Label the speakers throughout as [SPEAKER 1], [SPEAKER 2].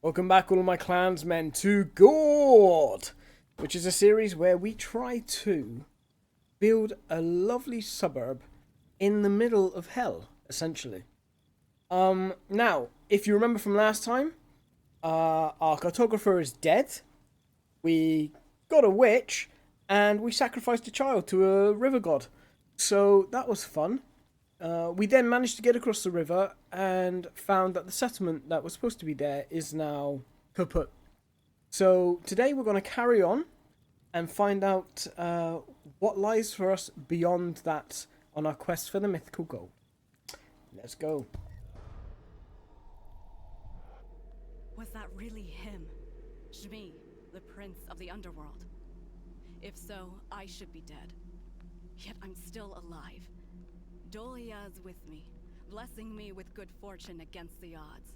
[SPEAKER 1] Welcome back, all of my clansmen, to Gord, which is a series where we try to build a lovely suburb in the middle of hell, essentially. Now, if you remember from last time, our cartographer is dead. We got a witch, and we sacrificed a child to a river god. So that was fun. We then managed to get across the river and found that the settlement that was supposed to be there is now kaput. So today we're going to carry on and find out what lies for us beyond that on our quest for the mythical gold. Let's go.
[SPEAKER 2] Was that really him? Shmi, the prince of the underworld? If so, I should be dead. Yet I'm still alive. Dolia's with me, blessing me with good fortune against the odds.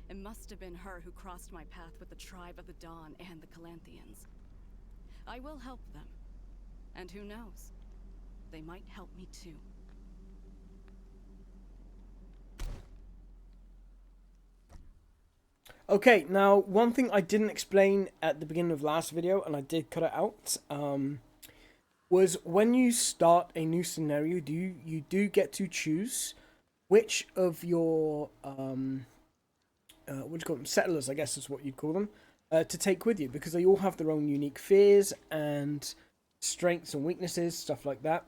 [SPEAKER 2] It must have been her who crossed my path with the tribe of the Dawn and the Calanthians. I will help them. And who knows? They might help me too.
[SPEAKER 1] Okay, now one thing I didn't explain at the beginning of last video, and I did cut it out, was when you start a new scenario, you do get to choose which of your what do you call them, settlers, I guess is what you'd call them, to take with you, because they all have their own unique fears and strengths and weaknesses, stuff like that.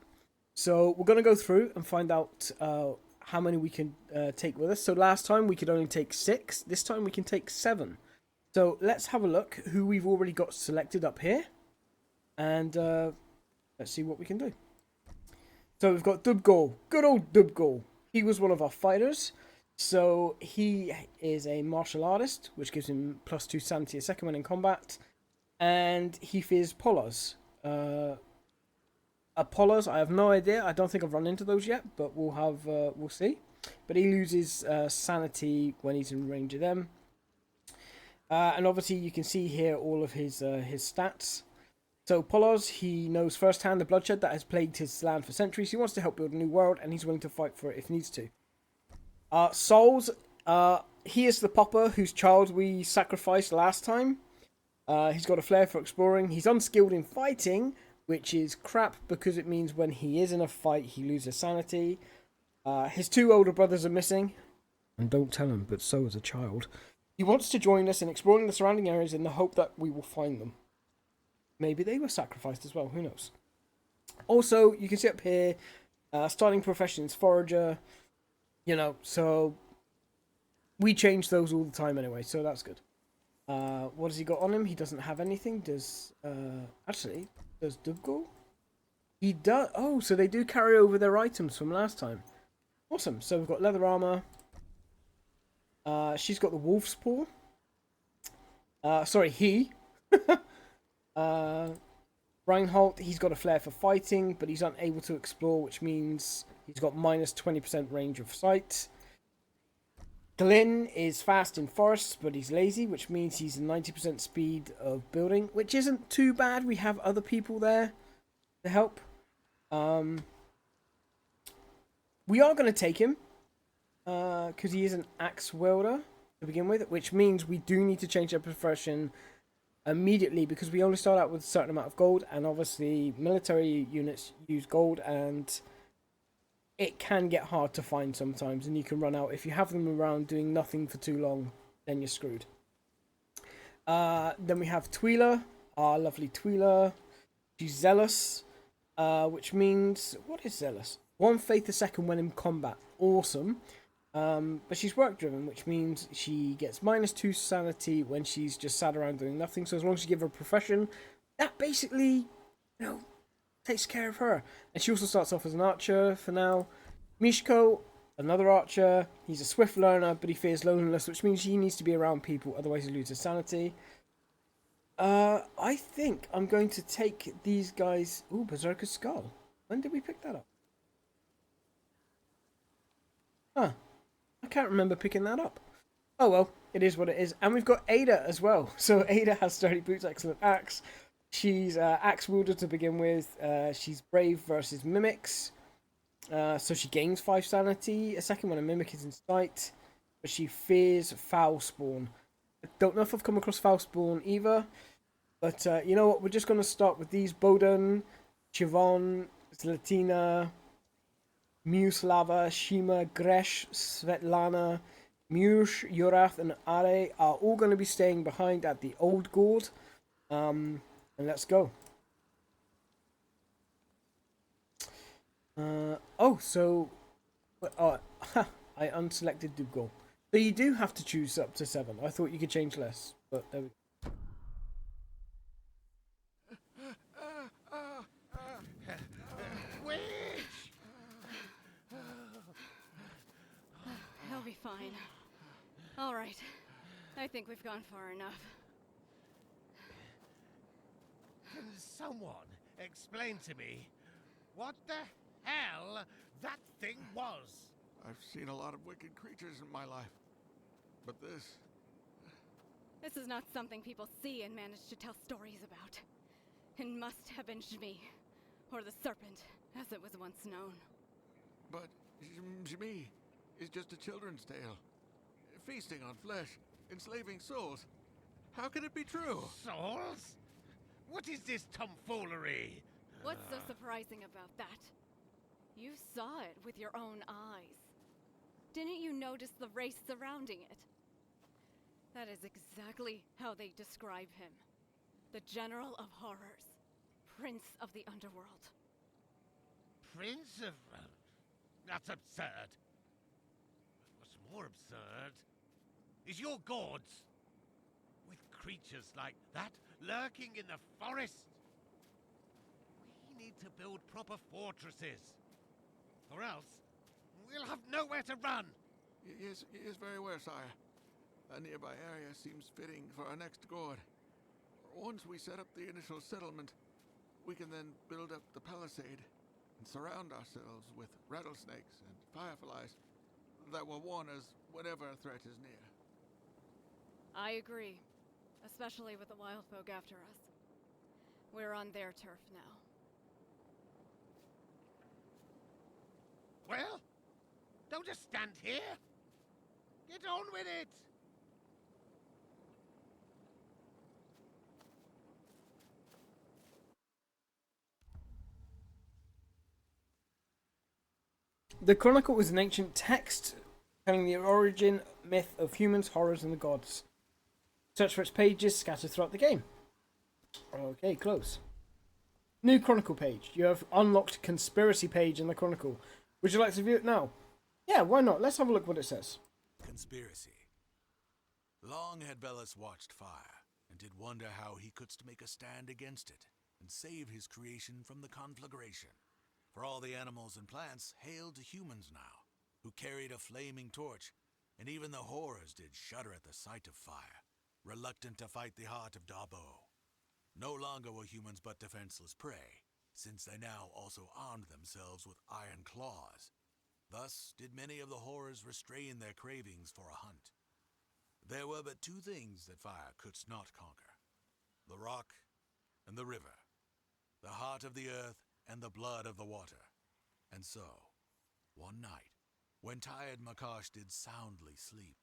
[SPEAKER 1] So we're going to go through and find out how many we can take with us. So last time we could only take 6. This time we can take 7. So let's have a look who we've already got selected up here. And let's see what we can do. So we've got Dubgol. Good old Dubgol. He was one of our fighters. So he is a martial artist, which gives him +2 sanity a second when in combat. And he fears Polars. Polars, I have no idea. I don't think I've run into those yet, but we'll see. But he loses sanity when he's in range of them. And obviously you can see here all of his stats. So Polars, he knows firsthand the bloodshed that has plagued his land for centuries. He wants to help build a new world, and he's willing to fight for it if needs to. Souls, he is the popper whose child we sacrificed last time. He's got a flair for exploring. He's unskilled in fighting, which is crap because it means when he is in a fight, he loses sanity. His 2 older brothers are missing. And don't tell him, but so is a child. He wants to join us in exploring the surrounding areas in the hope that we will find them. Maybe they were sacrificed as well, who knows. Also, you can see up here, starting profession is forager. You know, so we change those all the time anyway, so that's good. What has he got on him? He doesn't have anything. Does Dubgol? He does. Oh, so they do carry over their items from last time. Awesome. So we've got leather armor. She's got the wolf's paw. Sorry, he. Reinhold, he's got a flair for fighting, but he's unable to explore, which means he's got -20% range of sight. Glyn is fast in forests, but he's lazy, which means he's 90% speed of building, which isn't too bad. We have other people there to help. We are going to take him, because he is an axe wielder to begin with, which means we do need to change our profession immediately, because we only start out with a certain amount of gold, and obviously military units use gold, and it can get hard to find sometimes, and you can run out. If you have them around doing nothing for too long, then you're screwed. Then we have Tweeler, our lovely Tweeler. She's zealous, which means, what is zealous? 1 faith a second when in combat. Awesome. But she's work driven, which means she gets -2 sanity when she's just sat around doing nothing. So as long as you give her a profession, that basically, takes care of her. And she also starts off as an archer for now. Mishko, another archer. He's a swift learner, but he fears loneliness, which means he needs to be around people, otherwise he loses sanity. I think I'm going to take these guys. Ooh, Berserker's Skull. When did we pick that up? Huh. I can't remember picking that up. Oh well, it is what it is. And we've got Ada as well. So Ada has sturdy boots, excellent axe. She's axe wielder to begin with. She's brave versus mimics. So she gains 5 sanity a second when a mimic is in sight. But she fears foul spawn. Don't know if I've come across Faustborn either. But you know what? We're just going to start with these: Boden, Chivon, Zlatina, Muslava, Shima, Gresh, Svetlana, Mush, Yorath, and Are are all going to be staying behind at the old Gord. And let's go. So I unselected Dougal. So you do have to choose up to 7. I thought you could change less, but there we go.
[SPEAKER 3] Witch!
[SPEAKER 2] He'll be fine. All right. I think we've gone far enough.
[SPEAKER 3] Can someone explain to me what the hell that thing was?
[SPEAKER 4] I've seen a lot of wicked creatures in my life, but this...
[SPEAKER 2] This is not something people see and manage to tell stories about. It must have been Shmi, or the serpent, as it was once known.
[SPEAKER 4] But Shmi is just a children's tale. Feasting on flesh, enslaving souls. How can it be true?
[SPEAKER 3] Souls? What is this tomfoolery?
[SPEAKER 2] What's so surprising about that? You saw it with your own eyes. Didn't you notice the race surrounding it? That is exactly how they describe him. The General of Horrors. Prince of the Underworld.
[SPEAKER 3] Prince of... that's absurd. What's more absurd is your gourds. With creatures like that lurking in the forest. We need to build proper fortresses. Or else, we'll have nowhere to run.
[SPEAKER 4] He is very aware, sire. A nearby area seems fitting for our next Gord. Once we set up the initial settlement, we can then build up the palisade and surround ourselves with rattlesnakes and fireflies that will warn us whenever a threat is near.
[SPEAKER 2] I agree. Especially with the wild folk after us. We're on their turf now.
[SPEAKER 3] Well, don't just stand here. Get on with it.
[SPEAKER 1] The Chronicle is an ancient text telling the origin myth of humans, horrors, and the gods. Search for its pages scattered throughout the game. Okay, close. New Chronicle page. You have unlocked conspiracy page in the Chronicle. Would you like to view it now? Yeah, why not? Let's have a look what it says.
[SPEAKER 5] Conspiracy. Long had Veles watched fire, and did wonder how he couldst make a stand against it, and save his creation from the conflagration. For all the animals and plants hailed to humans now, who carried a flaming torch, and even the horrors did shudder at the sight of fire, reluctant to fight the heart of Dabo. No longer were humans but defenseless prey, since they now also armed themselves with iron claws. Thus did many of the horrors restrain their cravings for a hunt. There were but 2 things that fire couldst not conquer: the rock and the river, the heart of the earth and the blood of the water. And so, one night, when tired Makash did soundly sleep,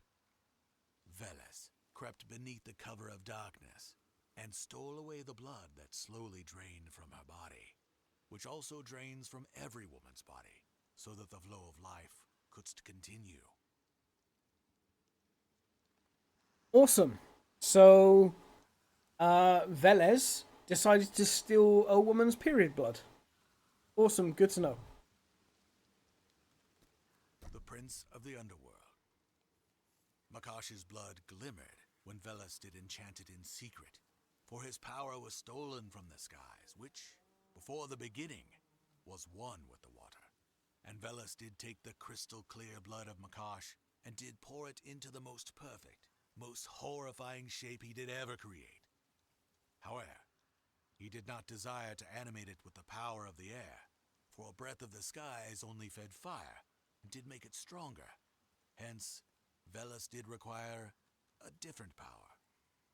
[SPEAKER 5] Veles crept beneath the cover of darkness, and stole away the blood that slowly drained from her body, which also drains from every woman's body, so that the flow of life couldst continue.
[SPEAKER 1] Awesome. So, Velez decided to steal a woman's period blood. Awesome, good to know.
[SPEAKER 5] The Prince of the Underworld. Makash's blood glimmered when Veles did enchant it in secret, for his power was stolen from the skies, which, before the beginning, was one with the water. And Veles did take the crystal clear blood of Makash, and did pour it into the most perfect, most horrifying shape he did ever create. However, he did not desire to animate it with the power of the air, for a breath of the skies only fed fire, and did make it stronger. Hence, Veles did require a different power.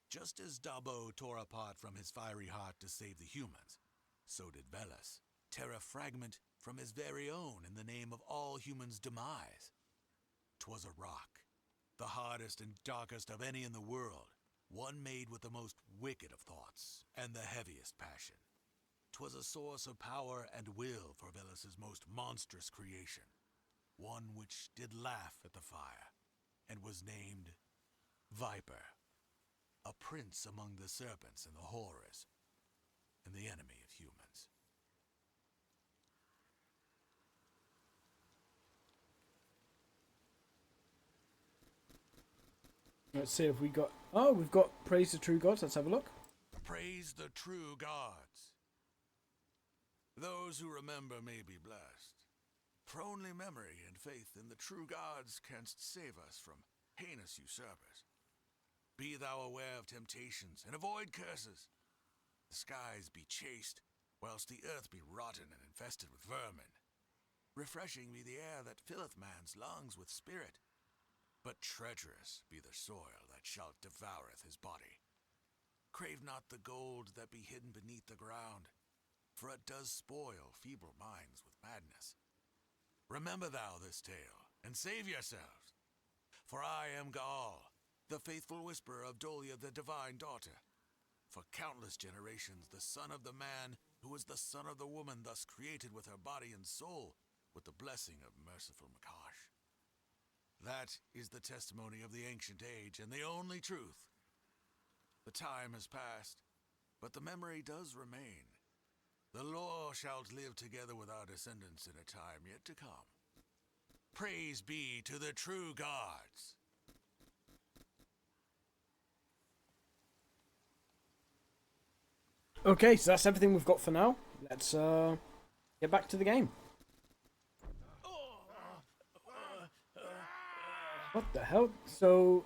[SPEAKER 5] Just as Dabo tore a part from his fiery heart to save the humans, so did Veles tear a fragment from his very own in the name of all humans' demise. 'Twas a rock, the hardest and darkest of any in the world, one made with the most wicked of thoughts and the heaviest passion. 'Twas a source of power and will for Velus's most monstrous creation, one which did laugh at the fire, and was named Viper, a prince among the serpents and the horrors, and the enemy of humans.
[SPEAKER 1] Let's see if we got... Oh, we've got Praise the True Gods. Let's have a look.
[SPEAKER 5] Praise the true gods. Those who remember may be blessed. For only memory and faith in the true gods canst save us from heinous usurpers. Be thou aware of temptations and avoid curses. The skies be chaste, whilst the earth be rotten and infested with vermin. Refreshing be the air that filleth man's lungs with spirit, but treacherous be the soil that shall devoureth his body. Crave not the gold that be hidden beneath the ground, for it does spoil feeble minds with madness. Remember thou this tale, and save yourselves. For I am Gaal, the faithful whisperer of Dolia the divine daughter. For countless generations the son of the man who was the son of the woman thus created with her body and soul, with the blessing of merciful Makash. That is the testimony of the ancient age and the only truth. The time has passed, but the memory does remain. The lore shalt live together with our descendants in a time yet to come. Praise be to the true gods.
[SPEAKER 1] Okay, so that's everything we've got for now. Let's get back to the game. What the hell? So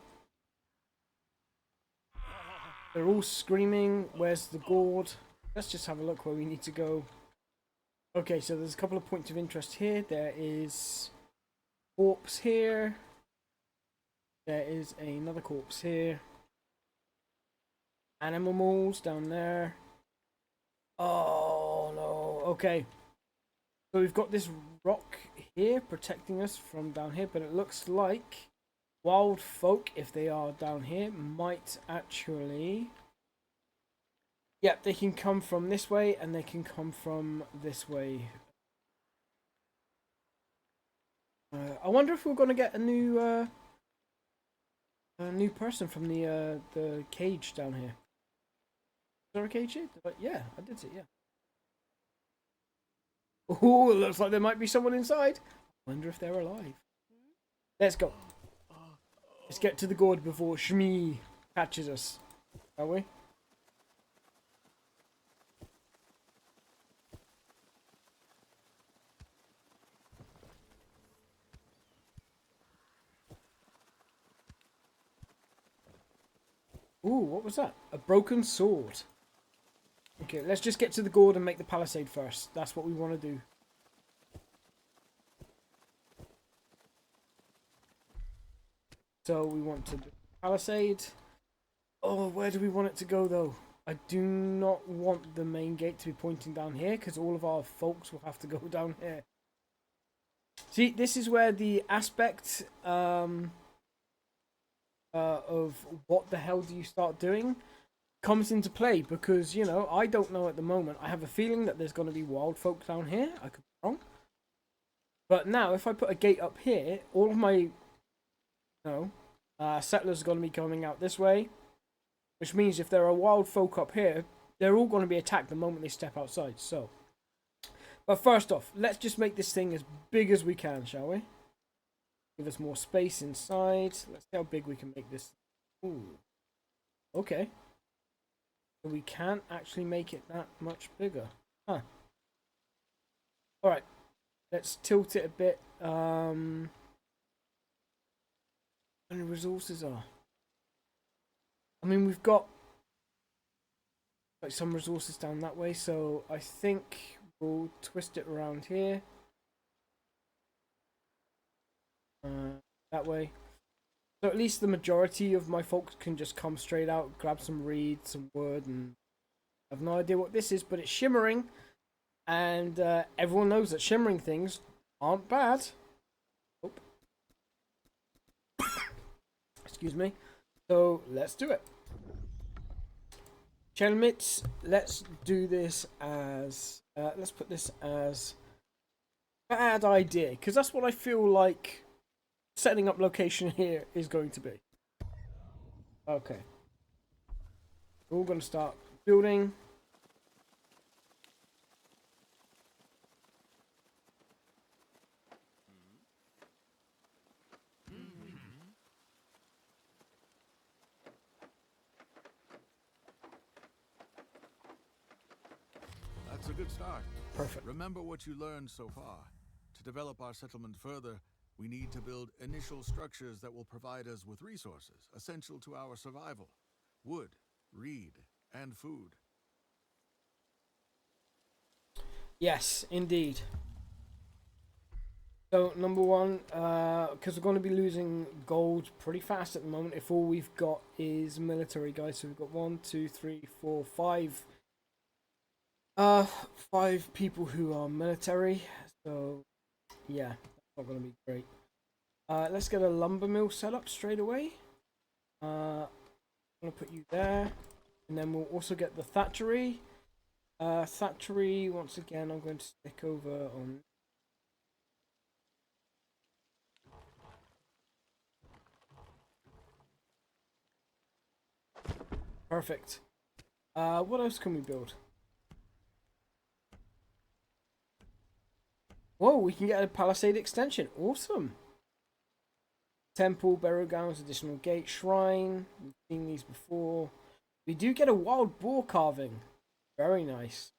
[SPEAKER 1] they're all screaming. Where's the Gord? Let's just have a look where we need to go. Okay, so there's a couple of points of interest here. There is corpse here. There is another corpse here. Animals down there. Oh no. Okay. So we've got this rock here protecting us from down here, but it looks like wild folk, if they are down here, might actually... Yep, they can come from this way, and they can come from this way. I wonder if we're going to get a new person from the cage down here. Is there a cage here? Yeah, I did see it, yeah. Oh, it looks like there might be someone inside. I wonder if they're alive. Let's go. Let's get to the Gord before Shmi catches us. Shall we? Ooh, what was that? A broken sword. Okay, let's just get to the Gord and make the palisade first. That's what we want to do. So we want to do palisade. Oh, where do we want it to go though? I do not want the main gate to be pointing down here, because all of our folks will have to go down here. See, this is where the aspect of what the hell do you start doing comes into play, because, you know, I don't know at the moment. I have a feeling that there's going to be wild folk down here. I could be wrong. But now, if I put a gate up here, all of my, settlers are going to be coming out this way, which means if there are wild folk up here, they're all going to be attacked the moment they step outside. So, but first off, let's just make this thing as big as we can, shall we? Give us more space inside. Let's see how big we can make this. Ooh. Okay. So we can't actually make it that much bigger. Huh. Alright. Let's tilt it a bit. And the resources are. I mean, we've got like some resources down that way, so I think we'll twist it around here. That way. So at least the majority of my folks can just come straight out, grab some reeds, some wood, and I have no idea what this is, but it's shimmering. And everyone knows that shimmering things aren't bad. Oh. Excuse me. So let's do it. Chelmits, let's do this as let's put this as bad idea, because that's what I feel like setting up location here is going to be. Okay. We're all going to start building.
[SPEAKER 4] That's a good start.
[SPEAKER 1] Perfect.
[SPEAKER 4] Remember what you learned so far. To develop our settlement further, we need to build initial structures that will provide us with resources essential to our survival. Wood, reed, and food.
[SPEAKER 1] Yes, indeed. So, number one, because we're going to be losing gold pretty fast at the moment if all we've got is military guys. So we've got 1, 2, 3, 4, 5. 5 people who are military. So, yeah, that's not going to be great. Let's get a lumber mill set up straight away. I'm going to put you there. And then we'll also get the thatchery. Thatchery, once again, I'm going to stick over on... Perfect. What else can we build? Whoa, we can get a palisade extension. Awesome. Temple, burial grounds, additional gate, shrine. We've seen these before. We do get a wild boar carving. Very nice.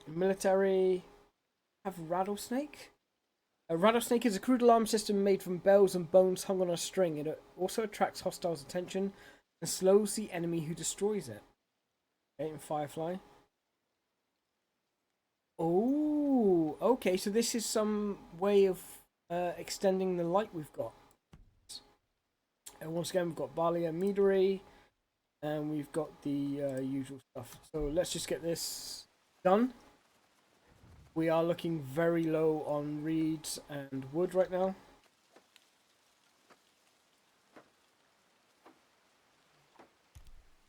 [SPEAKER 1] Military. Have rattlesnake. A rattlesnake is a crude alarm system made from bells and bones hung on a string. It also attracts hostiles' attention and slows the enemy who destroys it. Okay, and Firefly. Oh, okay, so this is some way of extending the light we've got. And once again, we've got Balia Meadery, and we've got the usual stuff. So let's just get this done. We are looking very low on reeds and wood right now.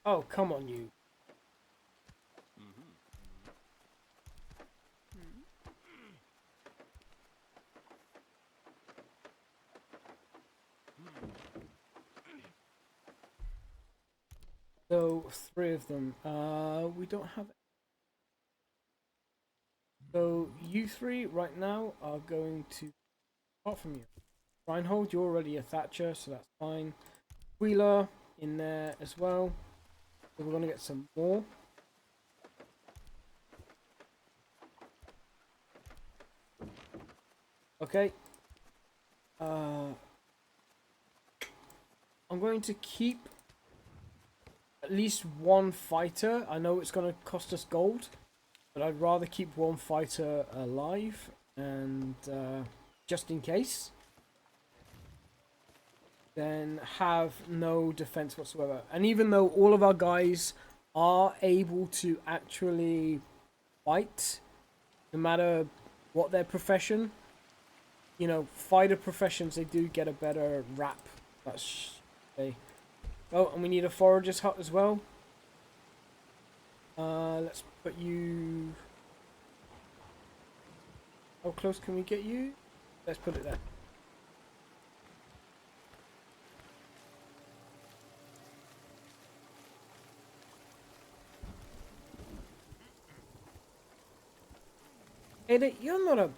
[SPEAKER 1] Oh, come on, you. So, 3 of them. We don't have... So, you 3 right now are going to... Apart from you. Reinhold, you're already a Thatcher, so that's fine. Wheeler in there as well. So we're going to get some more. Okay. I'm going to keep at least 1 fighter. I know it's going to cost us gold, but I'd rather keep 1 fighter alive, and just in case, then have no defense whatsoever. And even though all of our guys are able to actually fight, no matter what their profession, you know, fighter professions, they do get a better rap. That's okay. Oh, and we need a forager's hut as well. Let's put you... How close can we get you? Let's put it there. Hey, you're not a...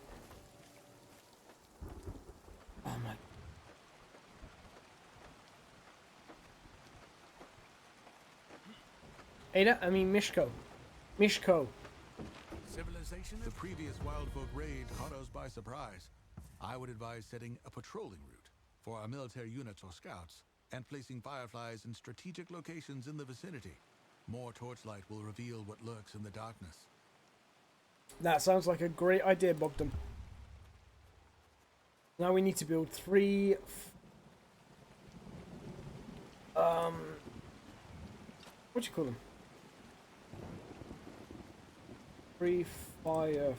[SPEAKER 1] Oh my... Ada, I mean Mishko. Mishko.
[SPEAKER 5] Civilization? The previous wild folk raid caught us by surprise. I would advise setting a patrolling route for our military units or scouts, and placing fireflies in strategic locations in the vicinity. More torchlight will reveal what lurks in the darkness.
[SPEAKER 1] That sounds like a great idea, Bogdan. Now we need to build 3... what do you call them? 3 fireflies.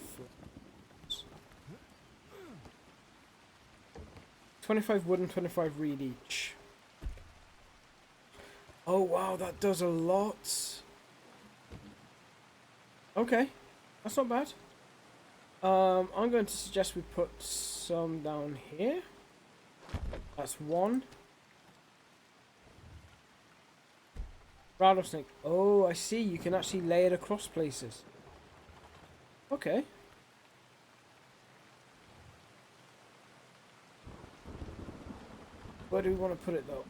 [SPEAKER 1] 25 wood and 25 reed each. Oh wow, that does a lot. Okay, that's not bad. I'm going to suggest we put some down here. That's one. Rattlesnake. Oh, I see. You can actually lay it across places. Okay. Where do we want to put it though?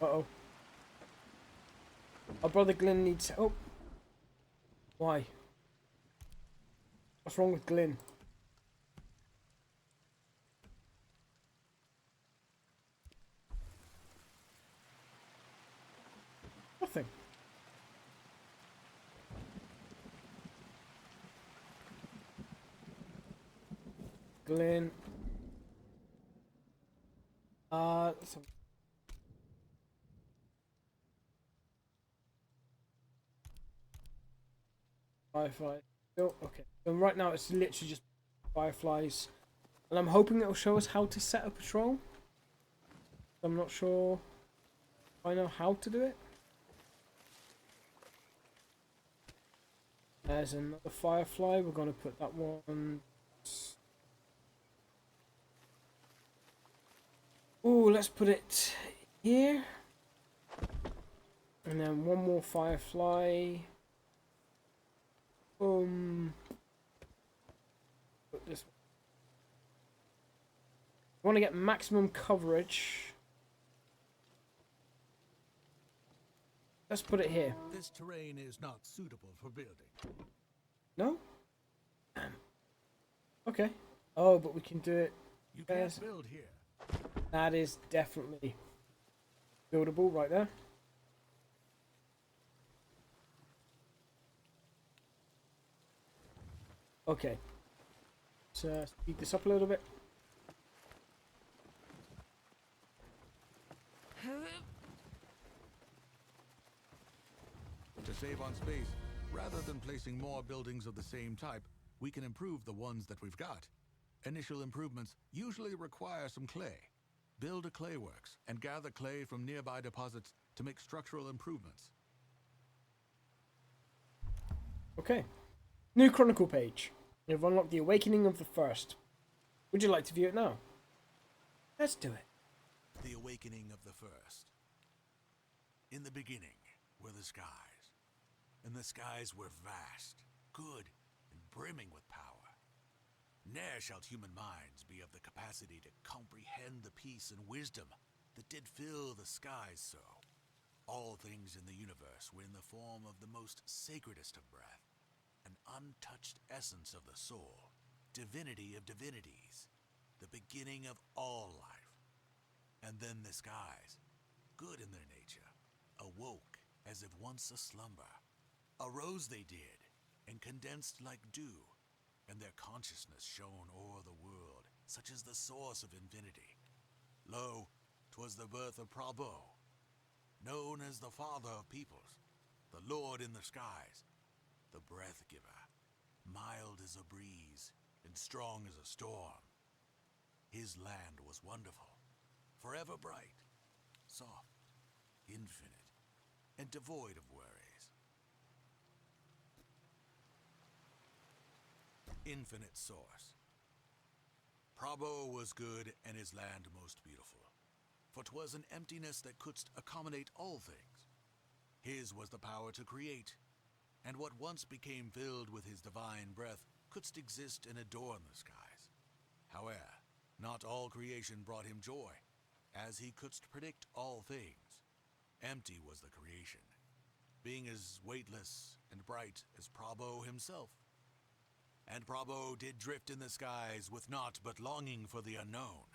[SPEAKER 1] Uh-oh. Our brother Glyn needs help. Why? What's wrong with Glyn? Nothing. Glyn. Let's have... Firefly. Oh, okay. So right now it's literally just fireflies. And I'm hoping it'll show us how to set a patrol. I'm not sure if I know how to do it. There's another firefly. We're going to put that one. Ooh, let's put it here. And then one more firefly. Put this one. I want to get maximum coverage. Let's put it here.
[SPEAKER 5] This terrain is not suitable for building.
[SPEAKER 1] No? Okay. Oh, but we can do it.
[SPEAKER 5] You can't build here.
[SPEAKER 1] That is definitely buildable right there. Okay. So speed this up a little bit.
[SPEAKER 5] To save on space, rather than placing more buildings of the same type, we can improve the ones that we've got. Initial improvements usually require some clay. Build a clay works and gather clay from nearby deposits to make structural improvements.
[SPEAKER 1] Okay. New Chronicle page. You've unlocked the Awakening of the First. Would you like to view it now? Let's do it.
[SPEAKER 5] The Awakening of the First. In the beginning were the skies, and the skies were vast, good, and brimming with power. Ne'er shall human minds be of the capacity to comprehend the peace and wisdom that did fill the skies so. All things in the universe were in the form of the most sacredest of breath, an untouched essence of the soul, divinity of divinities, the beginning of all life. And then the skies, good in their nature, awoke as if once a slumber. Arose they did, and condensed like dew, and their consciousness shone o'er the world, such as the source of infinity. Lo, 'twas the birth of Prabo, known as the father of peoples, the Lord in the skies, the breath giver, mild as a breeze, and strong as a storm. His land was wonderful, forever bright, soft, infinite, and devoid of worries. Infinite source. Prabo was good and his land most beautiful, for 'twas an emptiness that couldst accommodate all things. His was the power to create, and what once became filled with his divine breath couldst exist and adorn the skies. However, not all creation brought him joy, as he couldst predict all things. Empty was the creation, being as weightless and bright as Prabo himself. And Prabo did drift in the skies with naught but longing for the unknown.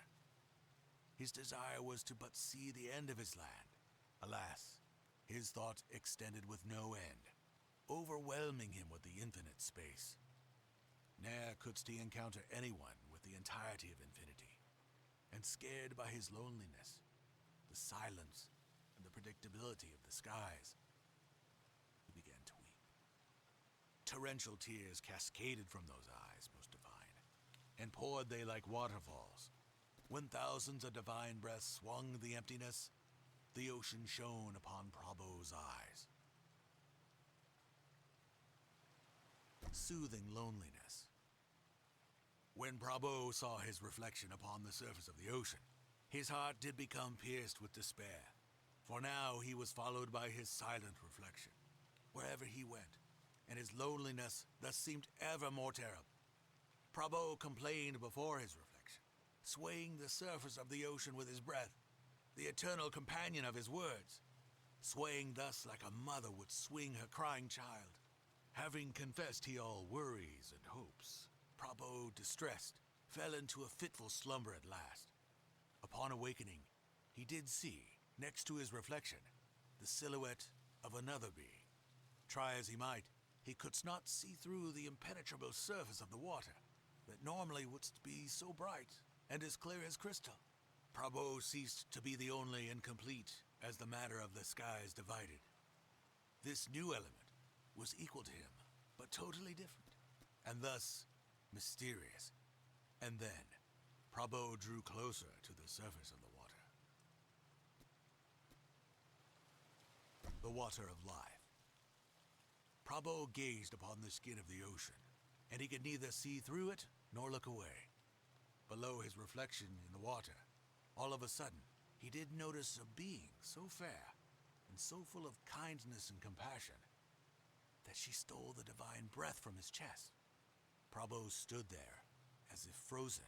[SPEAKER 5] His desire was to but see the end of his land. Alas, his thought extended with no end, overwhelming him with the infinite space. Ne'er couldst he encounter anyone with the entirety of infinity, and scared by his loneliness, the silence, and the predictability of the skies. torrential tears cascaded from those eyes, most divine, and poured they like waterfalls. When thousands of divine breaths swung the emptiness, the ocean shone upon Prabo's eyes. Soothing loneliness. When Prabo saw his reflection upon the surface of the ocean, his heart did become pierced with despair, for now he was followed by his silent reflection, wherever he went, and his loneliness thus seemed ever more terrible. Prabo complained before his reflection, swaying the surface of the ocean with his breath, the eternal companion of his words, swaying thus like a mother would swing her crying child. Having confessed he all worries and hopes, Prabo, distressed, fell into a fitful slumber at last. Upon awakening, he did see, next to his reflection, the silhouette of another being. Try as he might, he could not see through the impenetrable surface of the water that normally would be so bright and as clear as crystal. Prabo ceased to be the only and complete as the matter of the skies divided. This new element was equal to him, but totally different, and thus mysterious. And then, Prabo drew closer to the surface of the water. The water of life. Prabo gazed upon the skin of the ocean, and he could neither see through it nor look away. Below his reflection in the water, all of a sudden, he did notice a being so fair and so full of kindness and compassion that she stole the divine breath from his chest. Prabo stood there, as if frozen,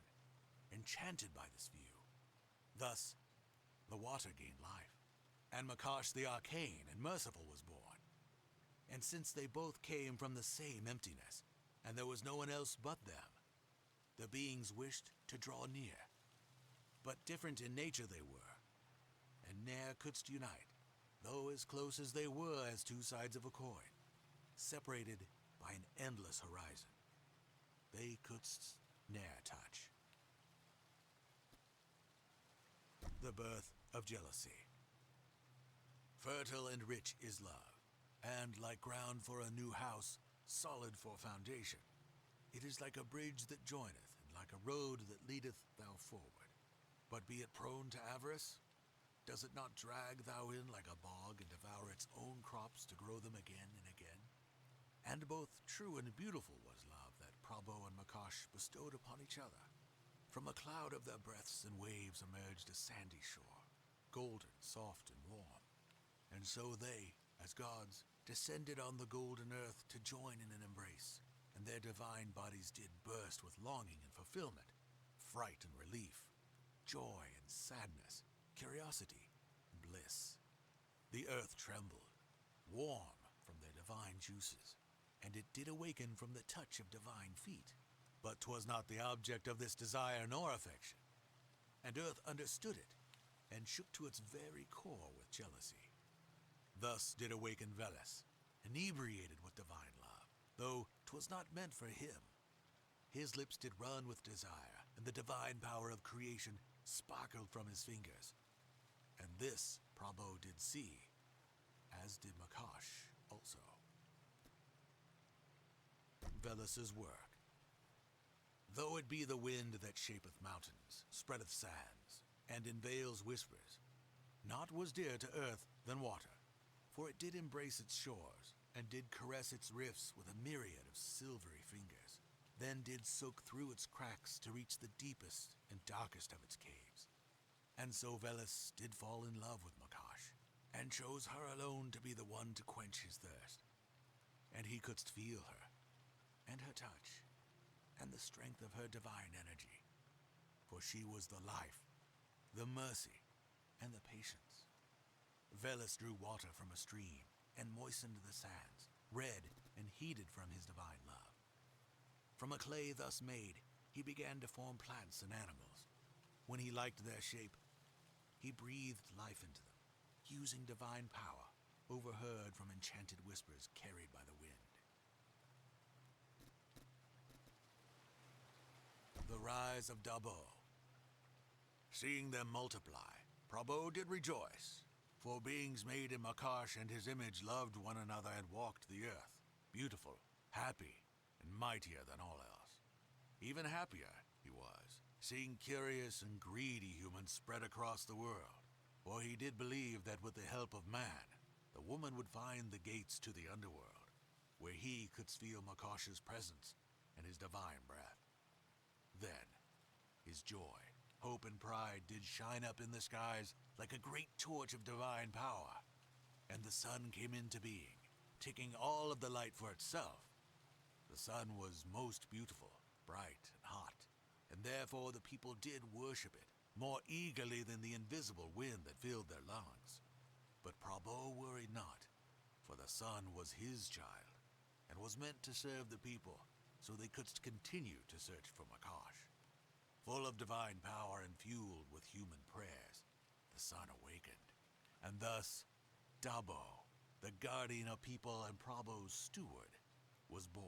[SPEAKER 5] enchanted by this view. Thus, the water gained life, and Makash the Arcane and Merciful was born. And since they both came from the same emptiness, and there was no one else but them, the beings wished to draw near. But different in nature they were, and ne'er couldst unite, though as close as they were as two sides of a coin, separated by an endless horizon. They couldst ne'er touch. The birth of jealousy. Fertile and rich is love, and like ground for a new house, solid for foundation. It is like a bridge that joineth, and like a road that leadeth thou forward. But be it prone to avarice, does it not drag thou in like a bog and devour its own crops to grow them again and again? And both true and beautiful was love that Prabo and Makash bestowed upon each other. From a cloud of their breaths and waves emerged a sandy shore, golden, soft, and warm. And so they, as gods, descended on the golden earth to join in an embrace, and their divine bodies did burst with longing and fulfillment, fright and relief, joy and sadness, curiosity and bliss. The earth trembled, warm from their divine juices, and it did awaken from the touch of divine feet. But 'twas not the object of this desire nor affection, and earth understood it, and shook to its very core with jealousy. Thus did awaken Veles, inebriated with divine love, though 'twas not meant for him. His lips did run with desire, and the divine power of creation sparkled from his fingers. And this Prabo did see, as did Makash also. Veles's work. Though it be the wind that shapeth mountains, spreadeth sands, and in vales whispers, naught was dear to earth than water, for it did embrace its shores, and did caress its rifts with a myriad of silvery fingers, then did soak through its cracks to reach the deepest and darkest of its caves. And so Veles did fall in love with Makash, and chose her alone to be the one to quench his thirst. And he couldst feel her, and her touch, and the strength of her divine energy, for she was the life, the mercy, and the patience. Veles drew water from a stream, and moistened the sands, red and heated from his divine love. From a clay thus made, he began to form plants and animals. When he liked their shape, he breathed life into them, using divine power, overheard from enchanted whispers carried by the wind. The rise of Dabo. Seeing them multiply, Prabo did rejoice, for beings made in Makash and his image loved one another and walked the earth, beautiful happy and mightier than all else. Even happier he was, seeing curious and greedy humans spread across the world. For he did believe that with the help of man, the woman would find the gates to the underworld, where he could feel Makash's presence and his divine breath. Then, his joy, hope, and pride did shine up in the skies like a great torch of divine power, and the sun came into being, taking all of the light for itself. The sun was most beautiful, bright, and hot, and therefore the people did worship it more eagerly than the invisible wind that filled their lungs. But Prabhu worried not, for the sun was his child, and was meant to serve the people, so they could continue to search for Makash. Full of divine power and fueled with human prayers, the sun awakened, and thus Dabo, the guardian of people and Prabhu's steward, was born.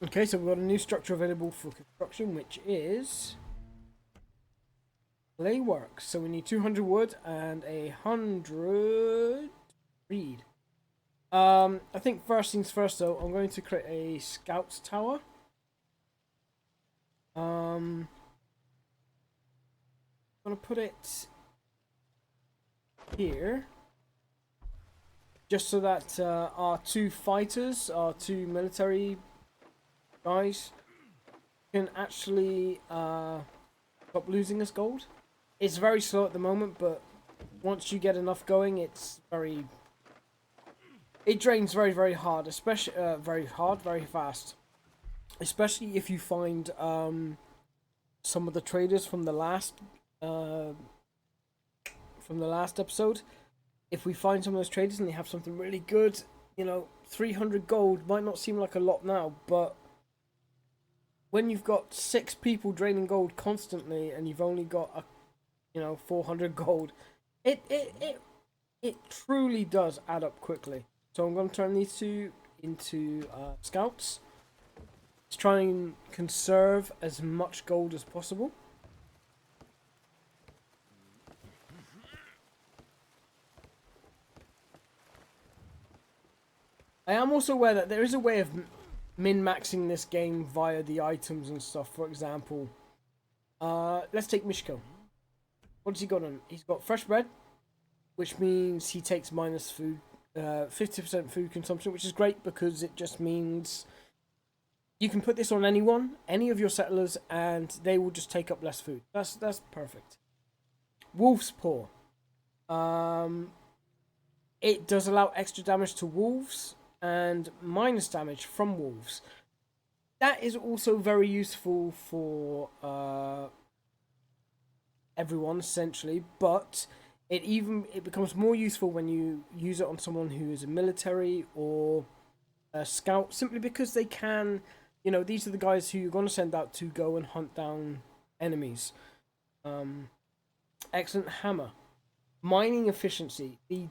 [SPEAKER 1] Okay, so we've got a new structure available for construction, which is Layworks. So we need 200 wood and 100 reed. I think first things first though, I'm going to create a scout's tower. I'm gonna put it here, just so that our two fighters, our two military guys, can actually stop losing us gold. It's very slow at the moment, but once you get enough going, it drains very, very hard, especially very fast. Especially if you find some of the traders from the last episode. If we find some of those traders and they have something really good, 300 gold might not seem like a lot now, but when you've got 6 people draining gold constantly and you've only got 400 gold, it truly does add up quickly. So I'm going to turn these two into scouts. Let's try and conserve as much gold as possible. I am also aware that there is a way of min-maxing this game via the items and stuff. For example, let's take Mishko. What has he got on? He's got fresh bread, which means he takes minus food, 50% food consumption, which is great because it just means you can put this on anyone, any of your settlers, and they will just take up less food. That's perfect. Wolf's Paw. It does allow extra damage to wolves and minus damage from wolves. That is also very useful for everyone essentially, but it becomes more useful when you use it on someone who is a military or a scout, simply because they can, these are the guys who you're going to send out to go and hunt down enemies. Excellent hammer. Mining efficiency. They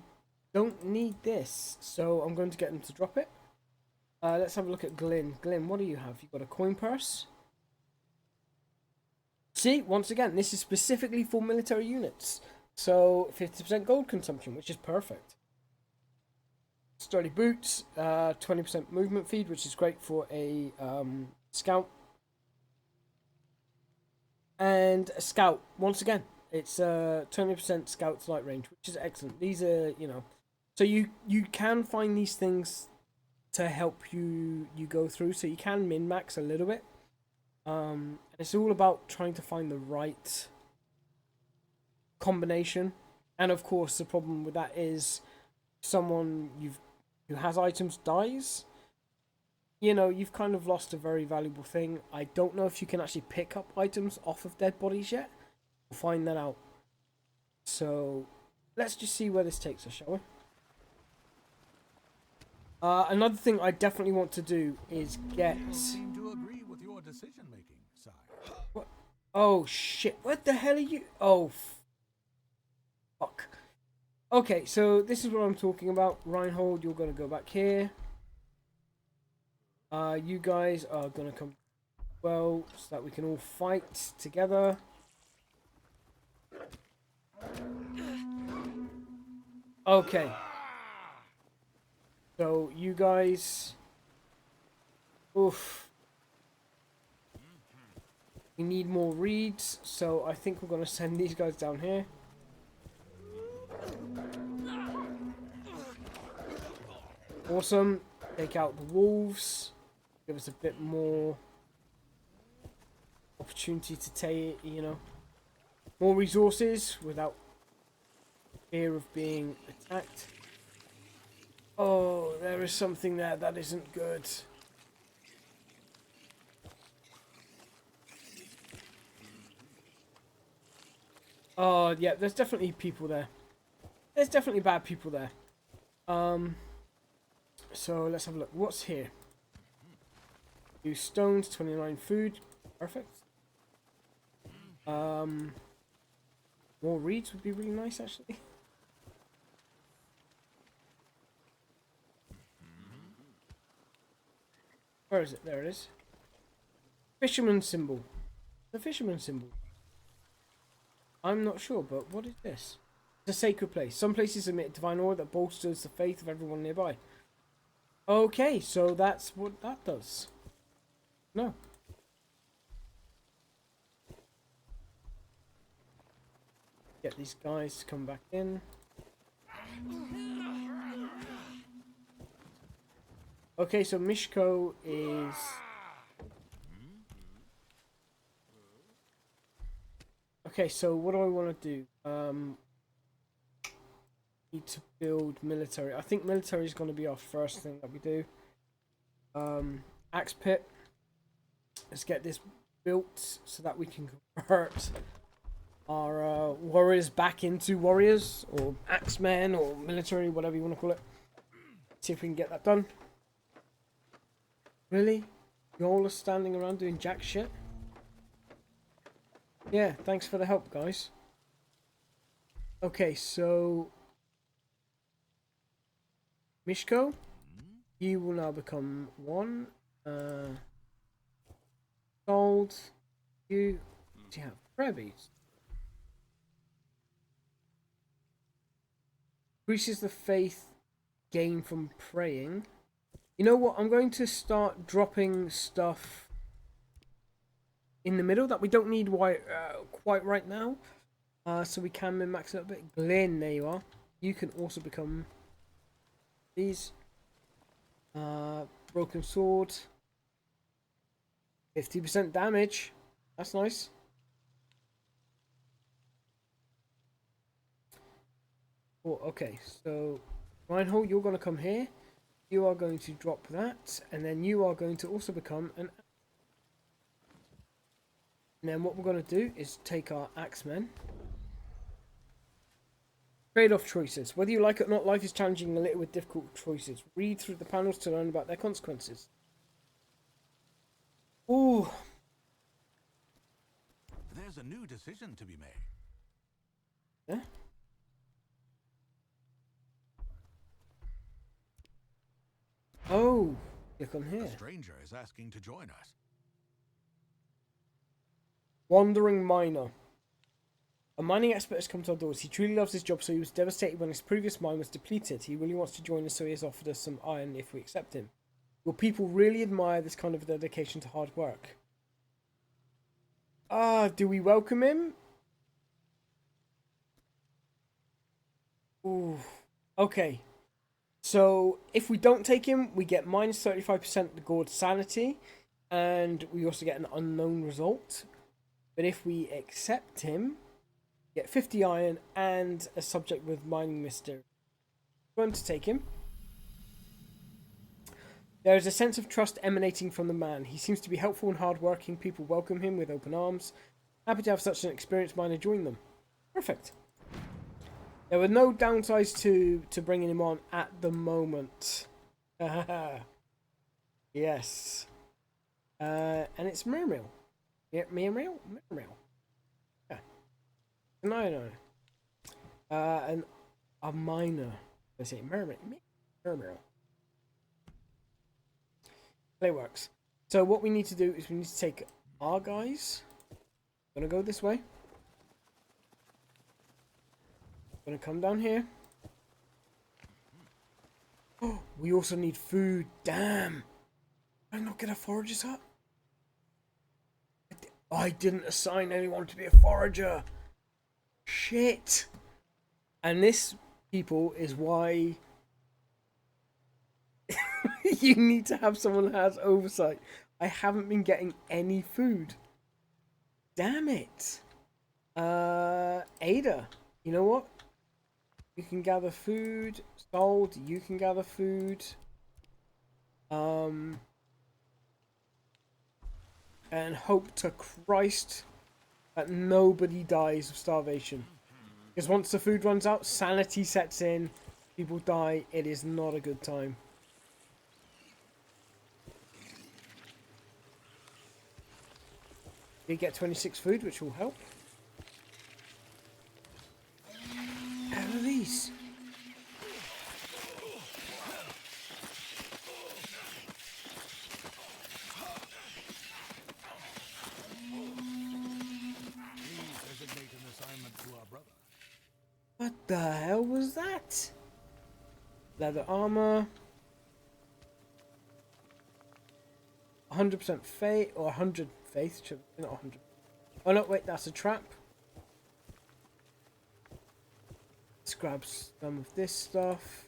[SPEAKER 1] don't need this, so I'm going to get them to drop it. Let's have a look at Glyn. Glyn, what do you have? You've got a coin purse. See, once again, this is specifically for military units. So 50% gold consumption, which is perfect. Sturdy boots, 20% movement feed, which is great for a scout. And a scout, once again, it's 20% scout's light range, which is excellent. These are, so you can find these things to help you go through, so you can min-max a little bit. And it's all about trying to find the right combination. And of course, the problem with that is someone who has items dies. You've kind of lost a very valuable thing. I don't know if you can actually pick up items off of dead bodies yet. We'll find that out. So let's just see where this takes us, shall we? Another thing I definitely want to do is get...
[SPEAKER 5] People seem to agree with your decision-making, sire.
[SPEAKER 1] What? Oh, shit. What the hell are you... Oh, fuck. Okay, so this is what I'm talking about. Reinhold, you're going to go back here. You guys are going to come well, so that we can all fight together. Okay. So you guys, oof. We need more reeds, so I think we're gonna send these guys down here. Awesome. Take out the wolves. Give us a bit more opportunity to take, you know, more resources without fear of being attacked. Oh, there is something there that isn't good. Oh, yeah, there's definitely people there. There's definitely bad people there. So let's have a look. What's here? Use stones, 29 food. Perfect. More reeds would be really nice, actually. Where is it? There it is. Fisherman symbol. The fisherman symbol. I'm not sure, but what is this? It's a sacred place. Some places emit divine aura that bolsters the faith of everyone nearby. Okay, so that's what that does. No. Get these guys to come back in. Okay, so Mishko is... Okay, so what do I want to do? Need to build military. I think military is going to be our first thing that we do. Axe pit. Let's get this built so that we can convert our warriors back into warriors, or axemen, or military, whatever you want to call it. See if we can get that done. Really? You all are standing around doing jack shit? Yeah, thanks for the help, guys. Okay, so... Mishko, you will now become one. Gold. You... Do you have brevies? Increases the faith gained from praying. You know what? I'm going to start dropping stuff in the middle that we don't need quite right now. So we can min-max it a bit. Glenn, there you are. You can also become these. Broken sword. 50% damage. That's nice. Oh, okay, so Reinhold, you're going to come here. You are going to drop that, and then you are going to also become an... And then what we're going to do is take our axemen. Trade-off choices. Whether you like it or not, life is challenging and littered with difficult choices. Read through the panels to learn about their consequences. Ooh.
[SPEAKER 5] There's a new decision to be made.
[SPEAKER 1] Yeah? Oh, look on here.
[SPEAKER 5] A stranger is asking to join us.
[SPEAKER 1] Wandering miner. A mining expert has come to our doors. He truly loves his job, so he was devastated when his previous mine was depleted. He really wants to join us, so he has offered us some iron if we accept him. Will people really admire this kind of dedication to hard work? Do we welcome him? Ooh. Okay. So, if we don't take him, we get minus 35% the Gord sanity, and we also get an unknown result. But if we accept him, we get 50 iron and a subject with mining mystery. We're going to take him. There is a sense of trust emanating from the man. He seems to be helpful and hardworking. People welcome him with open arms. Happy to have such an experienced miner join them. Perfect. There were no downsides to bringing him on at the moment. Yes. And it's Mermill. Yeah, Mermill? Mermill. Yeah. No. And a miner. I say Mermill. Mermill. Play works. So what we need to do is we need to take our guys. Gonna go this way. Gonna come down here. Oh, we also need food. Damn. Did I not get a forager's hut? I didn't assign anyone to be a forager. Shit. And this, people, is why you need to have someone who has oversight. I haven't been getting any food. Damn it. Ada, you know what? You can gather food. Sold, you can gather food. And hope to Christ that nobody dies of starvation. Because once the food runs out, sanity sets in, people die, it is not a good time. We get 26 food, which will help. How are these? What the hell was that? Leather armor. 100% faith, or 100 faith, not 100. Oh no, wait, that's a trap. Let's grab some of this stuff.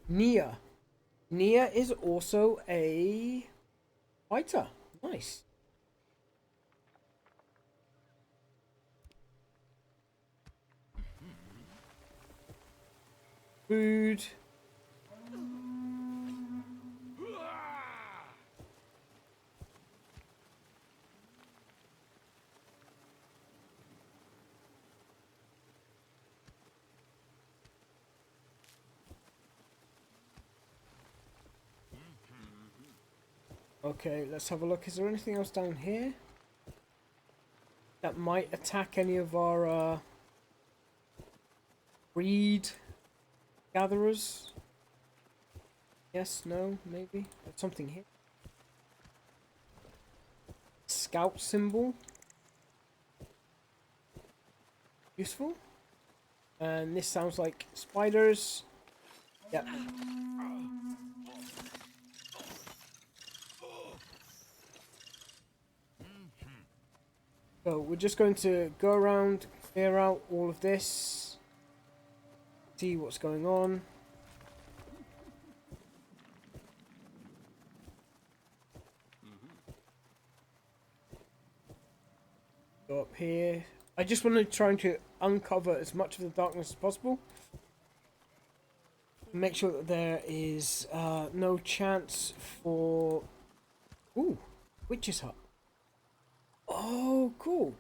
[SPEAKER 1] Nia. Nia is also a fighter. Nice. Food. Okay, let's have a look. Is there anything else down here that might attack any of our breed gatherers? Yes, no, maybe. There's something here. Scout symbol. Useful. And this sounds like spiders. Yep. So we're just going to go around, clear out all of this, see what's going on. Go up here. I just want to try to uncover as much of the darkness as possible. Make sure that there is no chance for... Ooh, witch's hut. Oh, cool.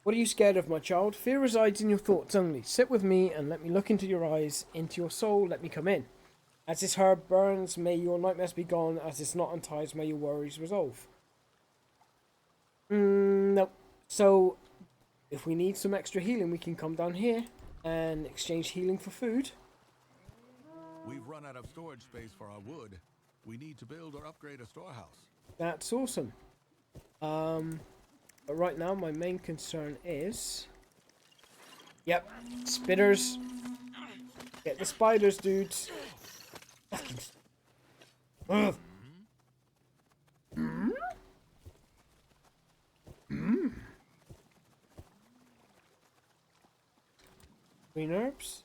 [SPEAKER 1] What are you scared of, my child? Fear resides in your thoughts only. Sit with me and let me look into your eyes, into your soul, let me come in. As this herb burns, may your nightmares be gone. As this knot unties, may your worries resolve. Nope. So, if we need some extra healing, we can come down here and exchange healing for food.
[SPEAKER 5] We've run out of storage space for our wood. We need to build or upgrade a storehouse.
[SPEAKER 1] That's awesome. But right now my main concern is... Yep, spitters. Get the spiders, dudes. Ugh. Green herbs.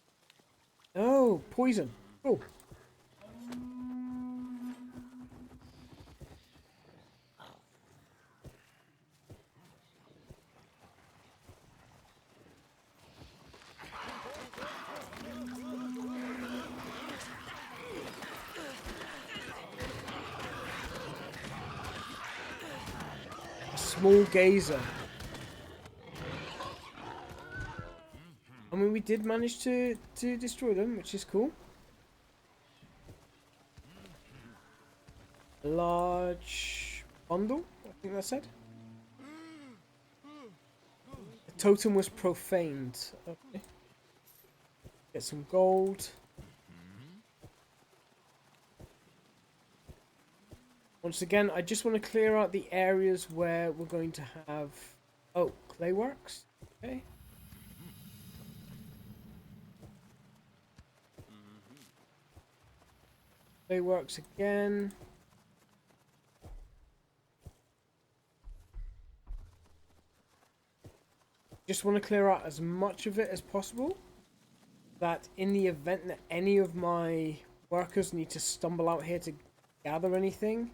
[SPEAKER 1] Oh, poison. Oh. Small gazer. I mean, we did manage to destroy them, which is cool. Large bundle, I think that said. The totem was profaned. Okay. Get some gold. Once again, I just want to clear out the areas where we're going to have... Oh, clayworks. Okay. Clayworks again. Just want to clear out as much of it as possible, that in the event that any of my workers need to stumble out here to gather anything,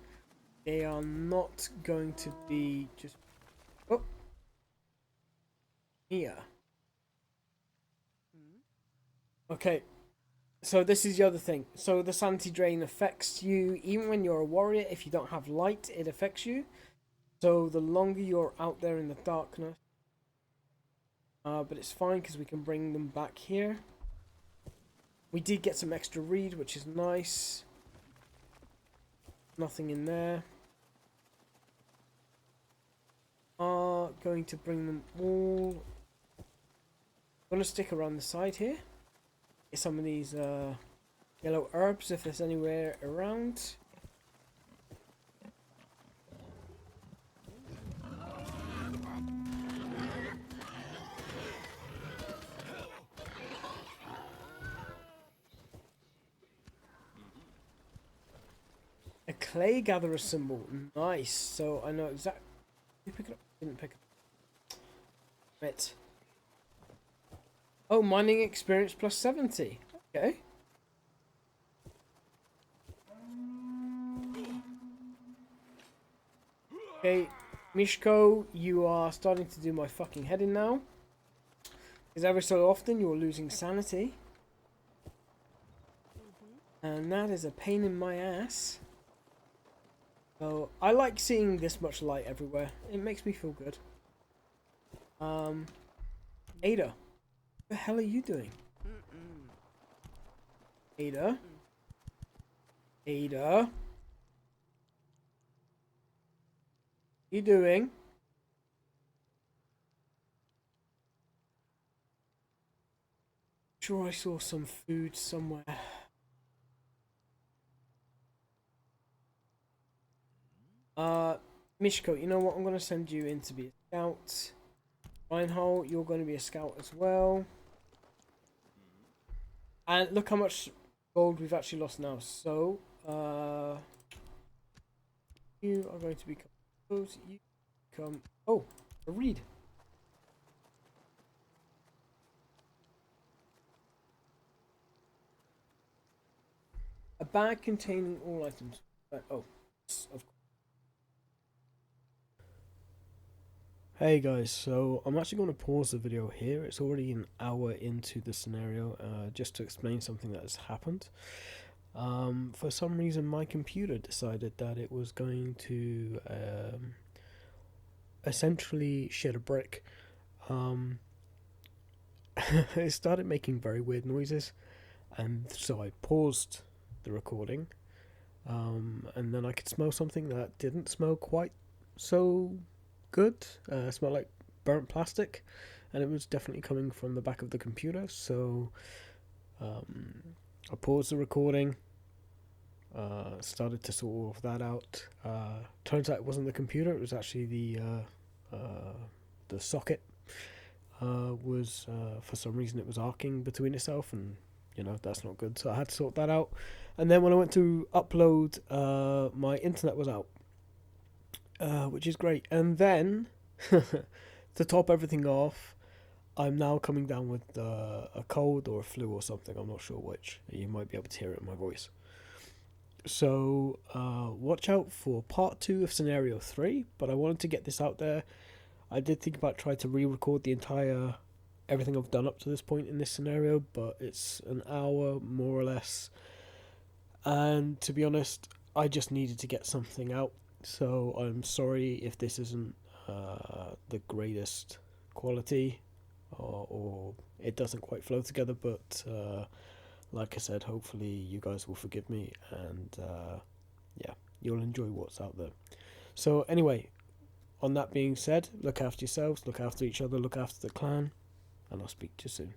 [SPEAKER 1] they are not going to be just here. Okay, so this is the other thing. So the sanity drain affects you even when you're a warrior. If you don't have light, it affects you. So the longer you're out there in the darkness, but it's fine because we can bring them back here. We did get some extra reed, which is nice. Nothing in there. Going to bring them all. Gonna stick around the side here. Get some of these yellow herbs if there's anywhere around. A clay gatherer symbol. Nice. So I know exactly. Did you pick it up? Didn't pick it up. Right. Oh, mining experience plus 70. Okay. Okay, Mishko, you are starting to do my fucking head in now. Because every so often you're losing sanity. And that is a pain in my ass. So, I like seeing this much light everywhere. It makes me feel good. Ada. What the hell are you doing? Ada? Ada? What are you doing? Sure, I saw some food somewhere. Mishko, you know what? I'm going to send you in to be a scout. Reinhold, you're going to be a scout as well. And look how much gold we've actually lost now. So, you are going to become those. You become... Oh, a reed. A bag containing all items. Oh, of course. Hey guys, so I'm actually going to pause the video here. It's already an hour into the scenario, just to explain something that has happened. For some reason my computer decided that it was going to essentially shit a brick. It started making very weird noises, and so I paused the recording, and then I could smell something that didn't smell quite so good. Smelled like burnt plastic, and it was definitely coming from the back of the computer. So I paused the recording, started to sort all of that out. Turns out it wasn't the computer, it was actually the socket was for some reason it was arcing between itself, and you know that's not good, so I had to sort that out. And then when I went to upload, my internet was out, which is great. And then to top everything off, I'm now coming down with a cold or a flu or something, I'm not sure which. You might be able to hear it in my voice. So watch out for part 2 of scenario 3, but I wanted to get this out there. I did think about trying to re-record the entire everything I've done up to this point in this scenario, but it's an hour more or less, and to be honest, I just needed to get something out. So I'm sorry if this isn't the greatest quality, or it doesn't quite flow together, but like I said, hopefully you guys will forgive me, and yeah, you'll enjoy what's out there. So anyway, on that being said, look after yourselves, look after each other, look after the clan, and I'll speak to you soon.